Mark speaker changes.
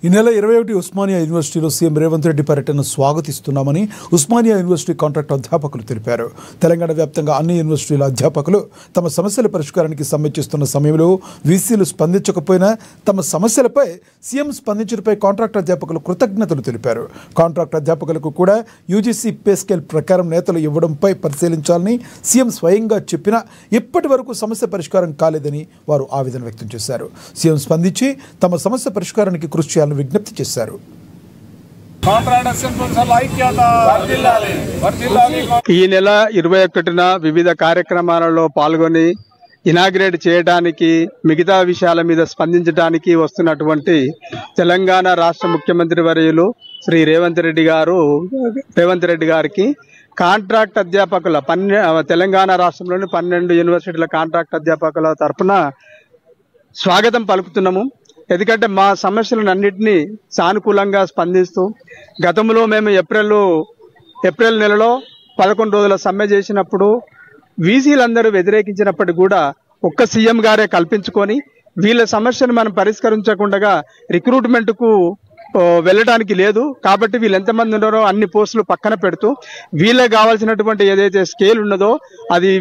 Speaker 1: ఈ నెల 21 ఉస్మానియా యూనివర్సిటీలో సీఎం రేవంత్ రెడ్డి పర్యటనను స్వాగతిస్తున్నామని ఉస్మానియా యూనివర్సిటీ కాంట్రాక్ట్ అధ్యాపకులు తెలిపారు. తెలంగాణ వ్యాప్తంగా అన్ని యూనివర్సిటీల అధ్యాపకులు తమ సమస్యల పరిష్కారానికి సమ్మె చేస్తున్న సమయంలో వీసీలు స్పందించకపోయినా తమ సమస్యలపై సీఎం స్పందించడంపై కాంట్రాక్ట్ అధ్యాపకులు కృతజ్ఞతలు తెలిపారు. కాంట్రాక్ట్ అధ్యాపకులకు కూడా యూజీసీ పే స్కేల్ ప్రకారం నేతలు ఇవ్వడంపై పరిశీలించాలని సీఎం స్వయంగా చెప్పినా ఇప్పటి వరకు సమస్య పరిష్కారం కాలేదని వారు ఆవేదన వ్యక్తం చేశారు. సీఎం స్పందించి తమ సమస్య పరిష్కారానికి కృషి చేయాలని విజ్ఞప్తి చేశారు.
Speaker 2: ఈ నెల 21న వివిధ కార్యక్రమాలలో పాల్గొని ఇనాగ్రేట్ చేయడానికి, మిగతా విషయాల మీద స్పందించడానికి వస్తున్నటువంటి తెలంగాణ రాష్ట్ర ముఖ్యమంత్రి వర్యులు శ్రీ రేవంత్ రెడ్డి గారికి కాంట్రాక్ట్ అధ్యాపకుల తెలంగాణ రాష్ట్రంలోని 12 యూనివర్సిటీల కాంట్రాక్ట్ అధ్యాపకుల తరఫున స్వాగతం పలుకుతున్నాము. ఎందుకంటే మా సమస్యలన్నింటినీ సానుకూలంగా స్పందిస్తూ గతంలో మేము ఏప్రిల్ నెలలో 11 రోజుల సమ్మె చేసినప్పుడు వీసీలందరూ వ్యతిరేకించినప్పటికీ కూడా ఒక్క సీఎం గారే కల్పించుకొని వీళ్ళ సమస్యను మనం పరిష్కరించకుండా రిక్రూట్మెంట్కు వెళ్ళడానికి లేదు కాబట్టి వీళ్ళు ఎంతమంది ఉన్నారో అన్ని పోస్టులు పక్కన పెడుతూ వీళ్ళకి కావాల్సినటువంటి ఏదైతే స్కేల్ ఉన్నదో అది